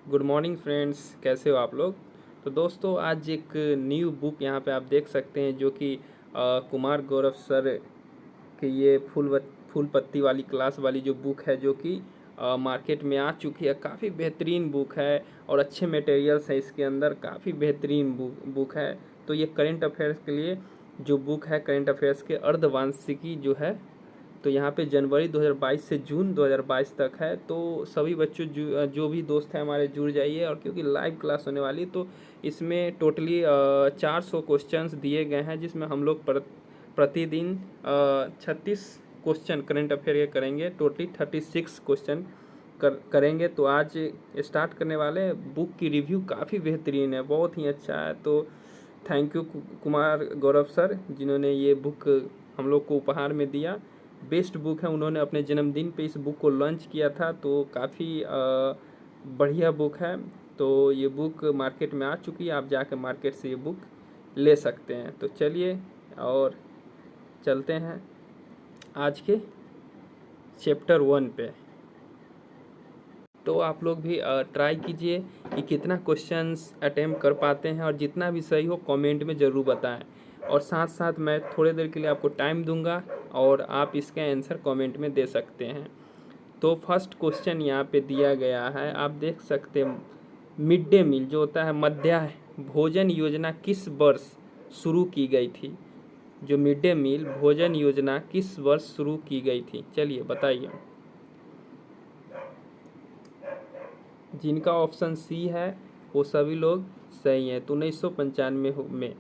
Good morning friends, कैसे हो आप लोग। तो दोस्तों, आज एक न्यू बुक यहाँ पे आप देख सकते हैं जो कि कुमार गौरव सर की ये फूल पत्ती वाली क्लास वाली जो बुक है, जो कि मार्केट में आ चुकी है। काफ़ी बेहतरीन बुक है और अच्छे मटेरियल्स हैं इसके अंदर, काफ़ी बेहतरीन बुक है। तो ये करंट अफेयर्स के लिए जो बुक है, करंट अफेयर्स के अर्धवार्षिकी जो है, तो यहाँ पे जनवरी 2022 से जून 2022 तक है। तो सभी बच्चों जो भी दोस्त हैं हमारे जुड़ जाइए, और क्योंकि लाइव क्लास होने वाली, तो इसमें टोटली 400 क्वेश्चंस दिए गए हैं, जिसमें हम लोग प्रतिदिन 36 क्वेश्चन करंट अफेयर के करेंगे। टोटली 36 क्वेश्चन करेंगे। तो आज स्टार्ट करने वाले। बुक की रिव्यू काफ़ी बेहतरीन है, बहुत ही अच्छा है। तो thank you Kumar Gaurav sir, जिन्होंने ये बुक हम लोग को उपहार में दिया। बेस्ट बुक है, उन्होंने अपने जन्मदिन पे इस बुक को लॉन्च किया था। तो काफ़ी बढ़िया बुक है। तो ये बुक मार्केट में आ चुकी है, आप जाकर मार्केट से ये बुक ले सकते हैं। तो चलिए और चलते हैं आज के चैप्टर 1 पे। तो आप लोग भी ट्राई कीजिए कि कितना क्वेश्चंस अटेम्प्ट कर पाते हैं, और जितना भी सही हो कमेंट में ज़रूर बताएं। और साथ साथ मैं थोड़ी देर के लिए आपको टाइम दूंगा, और आप इसके आंसर कमेंट में दे सकते हैं। तो फर्स्ट क्वेश्चन यहाँ पे दिया गया है, आप देख सकते हैं। मिड डे मील जो होता है, मध्याह्न भोजन योजना किस वर्ष शुरू की गई थी। जो मिड डे मील भोजन योजना किस वर्ष शुरू की गई थी, चलिए बताइए। जिनका ऑप्शन सी है वो सभी लोग सही हैं। तो 1995 में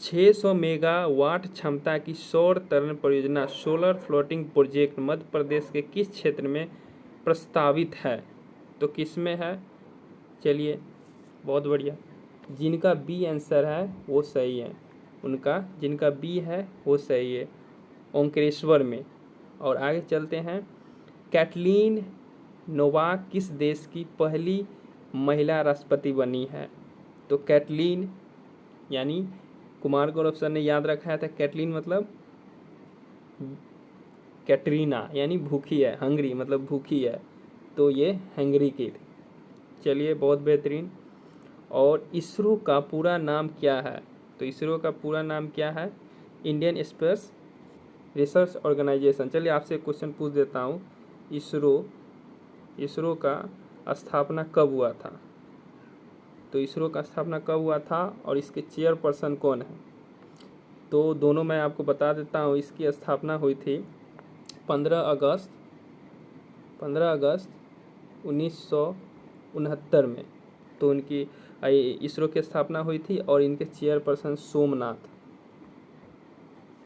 600 मेगावाट क्षमता की सौर तरंग परियोजना solar floating project Madhya Pradesh के किस क्षेत्र में प्रस्तावित है। तो किस में है, चलिए बहुत बढ़िया। जिनका बी आंसर है वो सही है, उनका जिनका बी है वो सही है, ओंकारेश्वर में। और आगे चलते हैं। कैटलीन नोवाक किस देश की पहली महिला राष्ट्रपति बनी है। तो कैटलीन यानी कुमार गौरव सर ने याद रखा था, कैटलीन मतलब कैटरीना यानी भूखी है, हंगरी मतलब भूखी है। तो ये हंगरी की थी। चलिए बहुत बेहतरीन। और इसरो का पूरा नाम क्या है। तो इसरो का पूरा नाम क्या है, इंडियन स्पेस रिसर्च ऑर्गेनाइजेशन। चलिए आपसे क्वेश्चन पूछ देता हूँ। इसरो का स्थापना कब हुआ था। तो इसरो का स्थापना कब हुआ था और इसके चेयरपर्सन कौन है। तो दोनों मैं आपको बता देता हूँ। इसकी स्थापना हुई थी 15 अगस्त 1969 में। तो उनकी इसरो की स्थापना हुई थी, और इनके चेयरपर्सन सोमनाथ।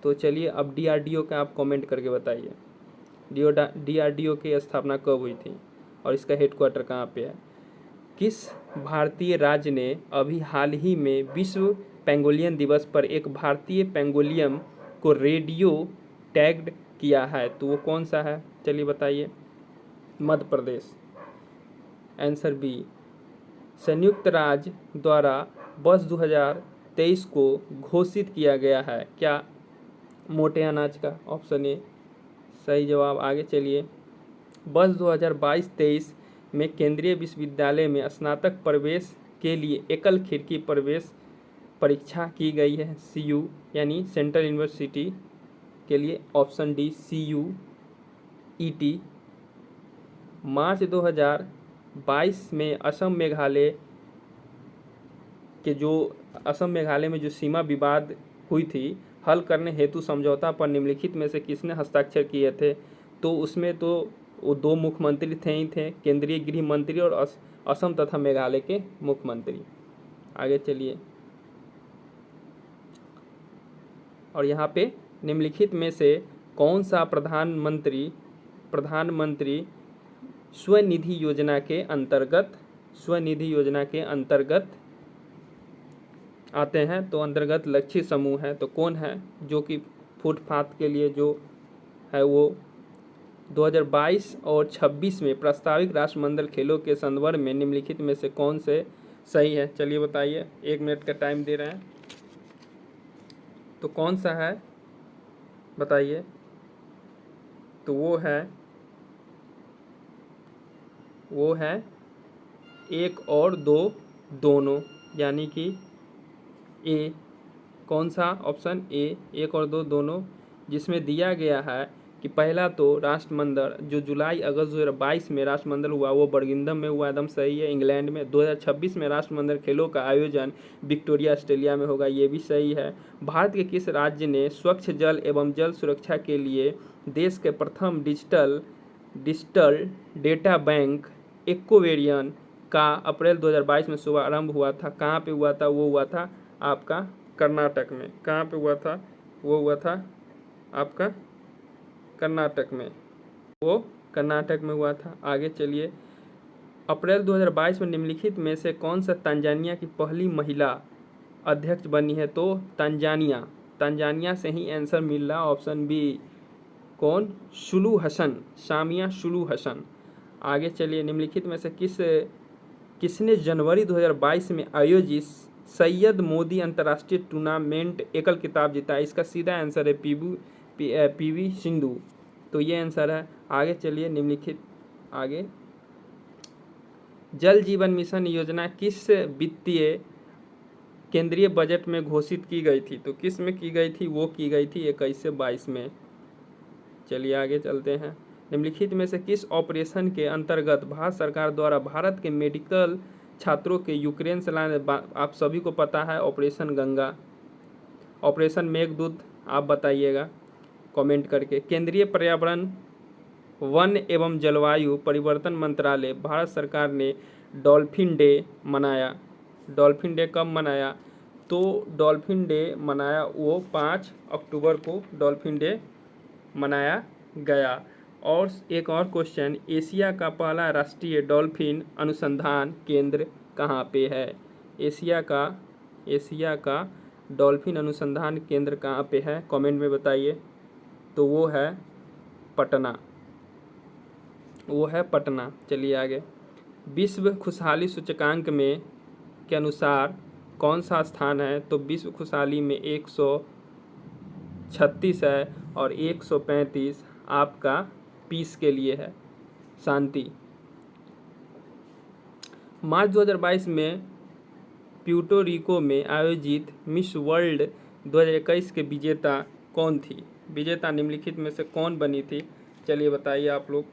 तो चलिए अब डीआरडीओ का आप कमेंट करके बताइए। डीआरडीओ की स्थापना कब हुई थी और इसका हेडक्वार्टर कहाँ पे है। किस भारतीय राज्य ने अभी हाल ही में विश्व पेंगोलियन दिवस पर एक भारतीय पेंगोलियन को रेडियो टैग्ड किया है। तो वो कौन सा है, चलिए बताइए। मध्य प्रदेश। Answer B. संयुक्त राज्य द्वारा वर्ष 2023 को घोषित किया गया है क्या, मोटे अनाज का। ऑप्शन ए सही जवाब। आगे चलिए। वर्ष 2022-23 में केंद्रीय विश्वविद्यालय में स्नातक प्रवेश के लिए एकल खिड़की प्रवेश परीक्षा की गई है, सीयू यानी सेंट्रल यूनिवर्सिटी के लिए। Option D CUET. मार्च 2022 में असम मेघालय में जो सीमा विवाद हुई थी, हल करने हेतु समझौता पर निम्नलिखित में से किसने हस्ताक्षर किए थे। तो उसमें तो वो दो मुख्यमंत्री थे ही थे, केंद्रीय गृह मंत्री और असम तथा मेघालय के मुख्यमंत्री। आगे चलिए। और यहाँ पे निम्नलिखित में से कौन सा प्रधानमंत्री स्वनिधि योजना के अंतर्गत आते हैं। तो अंतर्गत लक्ष्य समूह है। तो कौन है, जो कि फुटपाथ के लिए जो है वो 2022 और 26 में प्रस्तावित राष्ट्रमंडल खेलों के संदर्भ में निम्नलिखित में से कौन से सही है, चलिए बताइए। 1 मिनट का टाइम दे रहे हैं। तो कौन सा है बताइए। तो वो है एक और दो दोनों, यानी कि ए। कौन सा ऑप्शन? ए, एक और दो दोनों, जिसमें दिया गया है कि पहला तो राष्ट्रमंडल जो जुलाई अगस्त 2022 में राष्ट्रमंडल हुआ वो बर्मिंघम में हुआ, एकदम सही है, इंग्लैंड में। 2026 में राष्ट्रमंडल खेलों का आयोजन विक्टोरिया ऑस्ट्रेलिया में होगा, ये भी सही है। भारत के किस राज्य ने स्वच्छ जल एवं जल सुरक्षा के लिए देश के प्रथम डिजिटल डेटा बैंक एक्वेरियन का अप्रैल 2022 में शुभारंभ हुआ था? कहाँ पे हुआ था? वो हुआ था आपका कर्नाटक में। कहाँ पे हुआ था? वो हुआ था आपका कर्नाटक में, वो कर्नाटक में हुआ था। आगे चलिए, अप्रैल 2022 में निम्नलिखित में से कौन सा तंजानिया की पहली महिला अध्यक्ष बनी है? तो तंजानिया से ही आंसर मिल रहा, ऑप्शन बी। कौन? सुलू हसन, सामिया सुलू हसन। आगे चलिए, निम्नलिखित में से किसने जनवरी 2022 में आयोजित सैयद मोदी अंतर्राष्ट्रीय टूर्नामेंट एकल खिताब जीता? इसका सीधा आंसर है पीवी सिंधु, तो ये आंसर है। आगे चलिए, निम्नलिखित आगे, जल जीवन मिशन योजना किस वित्तीय केंद्रीय बजट में घोषित की गई थी? तो किस में की गई थी? वो की गई थी 21 से 22 में। चलिए आगे चलते हैं, निम्नलिखित में से किस ऑपरेशन के अंतर्गत भारत सरकार द्वारा भारत के मेडिकल छात्रों के यूक्रेन से लाने, आप सभी को पता है, ऑपरेशन गंगा, ऑपरेशन मेघदूत, आप बताइएगा कमेंट करके। केंद्रीय पर्यावरण वन एवं जलवायु परिवर्तन मंत्रालय भारत सरकार ने डॉल्फिन डे मनाया। डॉल्फिन डे कब मनाया? तो डॉल्फिन डे मनाया वो 5 अक्टूबर को डॉल्फिन डे मनाया गया। और एक और क्वेश्चन, एशिया का पहला राष्ट्रीय डॉल्फिन अनुसंधान केंद्र कहाँ पे है? एशिया का डॉल्फिन अनुसंधान केंद्र कहाँ पे है? कमेंट में बताइए। तो वो है पटना। चलिए आगे, विश्व खुशहाली सूचकांक में के अनुसार कौन सा स्थान है? तो विश्व खुशहाली में 136 है और 135 आपका पीस के लिए है, शांति। मार्च 2022 में प्यूर्टो रिको में आयोजित मिस वर्ल्ड 2021 के विजेता कौन थी? विजेता निम्नलिखित में से कौन बनी थी? चलिए बताइए आप लोग।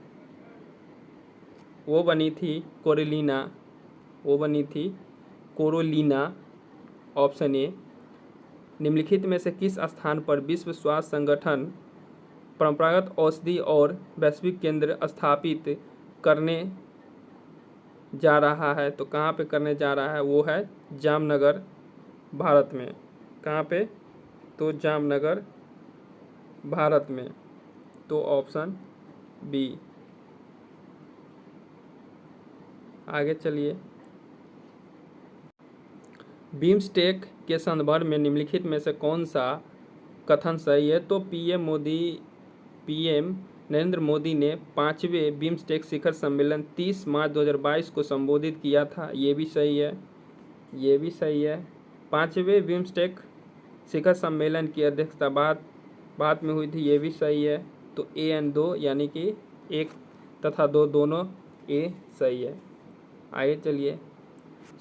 वो बनी थी कोरोलिना, ऑप्शन ए। निम्नलिखित में से किस स्थान पर विश्व स्वास्थ्य संगठन परंपरागत औषधि और वैश्विक केंद्र स्थापित करने जा रहा है? तो कहाँ पे करने जा रहा है? वो है जामनगर, भारत में। कहाँ पे? तो जामनगर, भारत में, तो ऑप्शन बी। आगे चलिए, बिम्स्टेक के संदर्भ में निम्नलिखित में से कौन सा कथन सही है? तो पीएम नरेंद्र मोदी ने 5वें बिम्स्टेक शिखर सम्मेलन 30 मार्च 2022 को संबोधित किया था, ये भी सही है। 5वें बिम्स्टेक शिखर सम्मेलन की अध्यक्षता भारत में हुई थी, ये भी सही है। तो ए एंड दो, यानी कि 1 तथा 2 दोनों ए सही है। आगे चलिए,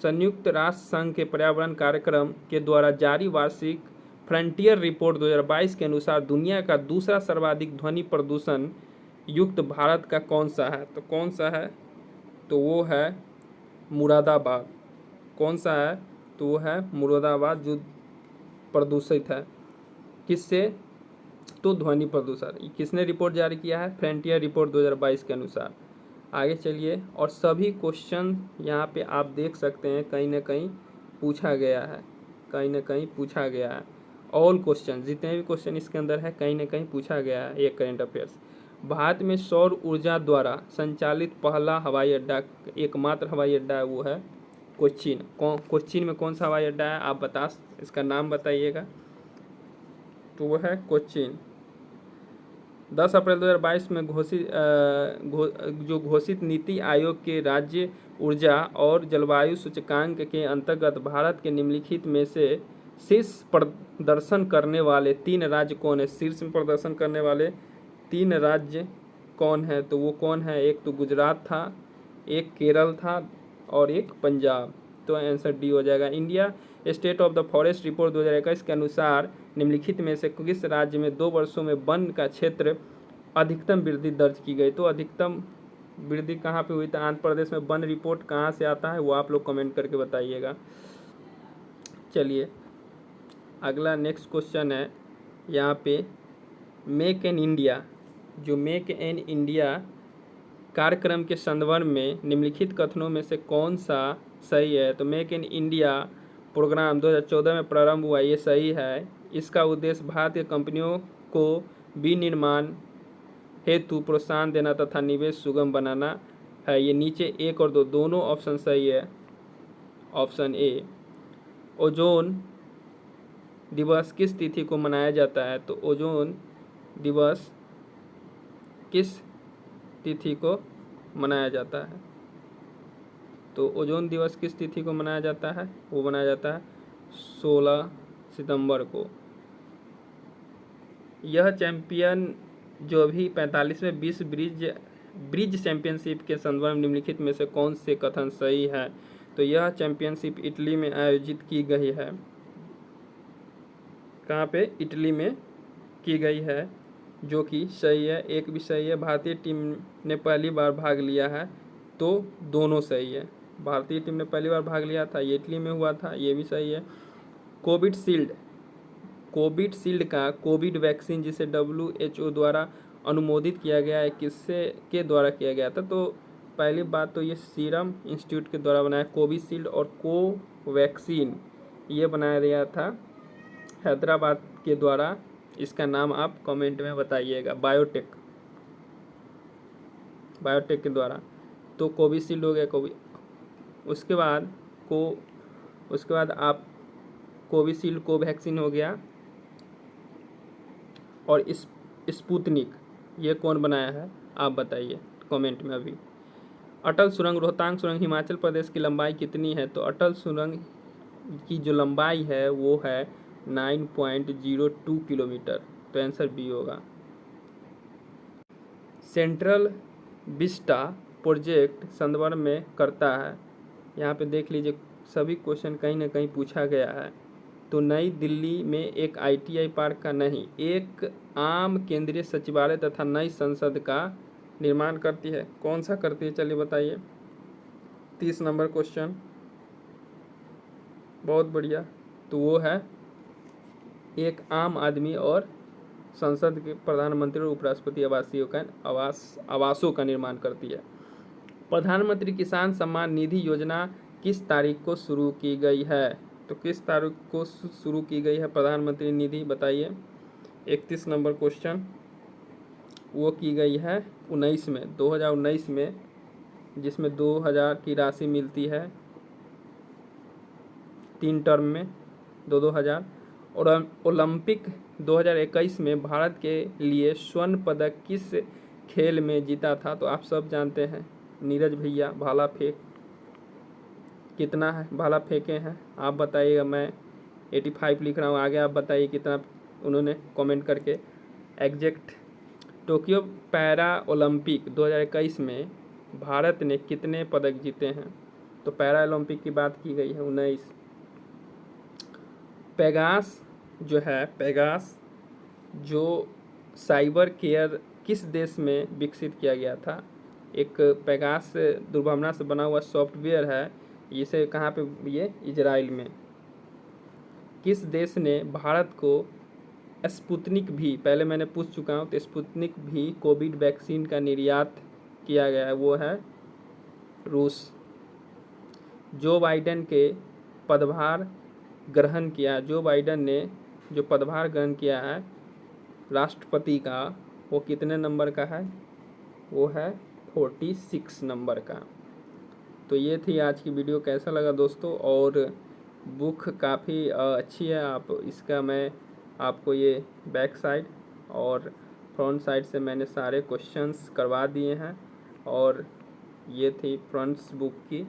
संयुक्त राष्ट्र संघ के पर्यावरण कार्यक्रम के द्वारा जारी वार्षिक फ्रंटियर रिपोर्ट 2022 के अनुसार दुनिया का दूसरा सर्वाधिक ध्वनि प्रदूषण युक्त भारत का कौन सा है? तो कौन सा है? तो वो है मुरादाबाद। कौन सा है? तो वो है मुरादाबाद, जो प्रदूषित है। किससे? तो ध्वनि प्रदूषण। किसने रिपोर्ट जारी किया है? फ्रंटियर रिपोर्ट 2022 के अनुसार। आगे चलिए, और सभी क्वेश्चन यहाँ पे आप देख सकते हैं कहीं ना कहीं पूछा गया है। ऑल क्वेश्चन, जितने भी क्वेश्चन इसके अंदर है कहीं ना कहीं पूछा गया है। ये करंट अफेयर्स। भारत में सौर ऊर्जा द्वारा संचालित पहला हवाई अड्डा, एकमात्र हवाई अड्डा है, वो है कोच्चिन। कोच्चिन में कौन सा हवाई अड्डा है? आप इसका नाम बताइएगा। तो वो है कोच्चिन। 10 अप्रैल 2022 में घोषित नीति आयोग के राज्य ऊर्जा और जलवायु सूचकांक के अंतर्गत भारत के निम्नलिखित में से शीर्ष प्रदर्शन करने वाले 3 राज्य कौन है? शीर्ष में प्रदर्शन करने वाले 3 राज्य कौन है? तो वो कौन है? एक तो गुजरात था, एक केरल था और एक पंजाब। तो आंसर डी हो जाएगा। India state of the forest report 2021 के अनुसार निम्नलिखित में से किस राज्य में 2 वर्षों में वन का क्षेत्र अधिकतम वृद्धि दर्ज की गई? तो अधिकतम वृद्धि कहाँ पे हुई? तो आंध्र प्रदेश में। वन रिपोर्ट कहाँ से आता है वो आप लोग कमेंट करके बताइएगा। चलिए अगला नेक्स्ट क्वेश्चन है यहाँ पे, मेक इन इंडिया, जो मेक इन इंडिया कार्यक्रम के संदर्भ में निम्नलिखित कथनों में से कौन सा सही है? तो मेक इन इंडिया प्रोग्राम 2014 में प्रारंभ हुआ, ये सही है। इसका उद्देश्य भारतीय कंपनियों को विनिर्माण हेतु प्रोत्साहन देना तथा निवेश सुगम बनाना है। ये नीचे 1 और 2 दोनों ऑप्शन सही है। Option A. ओजोन दिवस किस तिथि को मनाया जाता है? तो ओजोन दिवस किस तिथि को मनाया जाता है? तो ओजोन दिवस किस तिथि को मनाया जाता है? वो मनाया जाता है 16 सितंबर को। यह चैंपियन जो भी 45वें विश्व ब्रिज चैंपियनशिप के संदर्भ निम्नलिखित में से कौन से कथन सही है? तो यह चैंपियनशिप इटली में आयोजित की गई है। कहाँ पे? इटली में की गई है, जो कि सही है। एक भी सही है। भारतीय टीम ने पहली बार भाग लिया है, तो दोनों सही है। भारतीय टीम ने पहली बार भाग लिया था, ये इटली में हुआ था, ये भी सही है। कोविड का कोविड वैक्सीन जिसे WHO द्वारा अनुमोदित किया गया है, किससे के द्वारा किया गया था? तो पहली बात तो ये सीरम इंस्टीट्यूट के द्वारा बनाया कोविशील्ड, और कोवैक्सीन ये बनाया गया था हैदराबाद के द्वारा। इसका नाम आप कमेंट में बताइएगा। बायोटेक के द्वारा। तो कोविशील्ड हो गया उसके बाद आप कोविशील्ड कोवैक्सीन हो गया। और स्पुतनिक ये कौन बनाया है आप बताइए कमेंट में अभी। अटल सुरंग, रोहतांग सुरंग हिमाचल प्रदेश की लंबाई कितनी है? तो अटल सुरंग की जो लंबाई है वो है 9.02 किलोमीटर। तो आंसर बी होगा। सेंट्रल विस्टा प्रोजेक्ट संदर्भ में करता है। यहाँ पे देख लीजिए सभी क्वेश्चन कहीं ना कहीं पूछा गया है। तो नई दिल्ली में एक ITI पार्क का नहीं, एक आम केंद्रीय सचिवालय तथा नई संसद का निर्माण करती है। कौन सा करती है चलिए बताइए। 30 नंबर क्वेश्चन, बहुत बढ़िया। तो वो है एक आम आदमी और संसद के प्रधानमंत्री और उपराष्ट्रपति आवासों का निर्माण करती है। प्रधानमंत्री किसान सम्मान निधि योजना किस तारीख को शुरू की गई है? तो किस तारीख को शुरू की गई है प्रधानमंत्री निधि बताइए। 31 नंबर क्वेश्चन, वो की गई है 2019 में, जिसमें 2000 की राशि मिलती है 3 टर्म में 2000। और ओलंपिक 2021 में भारत के लिए स्वर्ण पदक किस खेल में जीता था? तो आप सब जानते हैं, नीरज भैया भाला फेंक कितना है भाला फेंके हैं आप बताइएगा। मैं 85 लिख रहा हूँ, आगे आप बताइए कितना उन्होंने कमेंट करके एग्जैक्ट। टोक्यो पैरा ओलंपिक 2021 में भारत ने कितने पदक जीते हैं? तो पैरा ओलंपिक की बात की गई है 19। पेगास जो साइबर केयर किस देश में विकसित किया गया था? एक पेगास दुर्भावना से बना हुआ सॉफ्टवेयर है, इसे कहाँ पे? ये इजराइल में। किस देश ने भारत को स्पुतनिक भी, पहले मैंने पूछ चुका हूँ, तो स्पुतनिक भी कोविड वैक्सीन का निर्यात किया गया है, वो है रूस। जो बाइडेन ने जो पदभार ग्रहण किया है राष्ट्रपति का, वो कितने नंबर का है? वो है 46 नंबर का। तो ये थी आज की वीडियो। कैसा लगा दोस्तों? और बुक काफ़ी अच्छी है। आप इसका मैं आपको ये बैक साइड और फ्रंट साइड से मैंने सारे क्वेश्चंस करवा दिए हैं, और ये थी फ्रंट्स बुक की।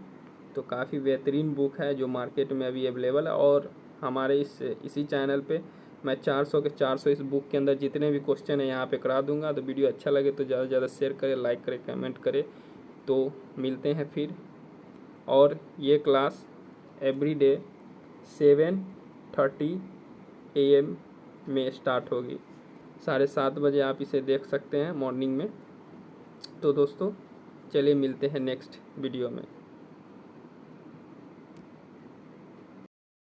तो काफ़ी बेहतरीन बुक है जो मार्केट में अभी अवेलेबल है। और हमारे इसी चैनल पे मैं 400 के 400 इस बुक के अंदर जितने भी क्वेश्चन है यहाँ पे करा दूंगा। तो वीडियो अच्छा लगे तो ज़्यादा से ज़्यादा शेयर करें, लाइक करें, कमेंट करें। तो मिलते हैं फिर और ये क्लास एवरीडे 7:30 AM में स्टार्ट होगी। 7:30 बजे आप इसे देख सकते हैं मॉर्निंग में। तो दोस्तों चलिए मिलते हैं नेक्स्ट वीडियो में।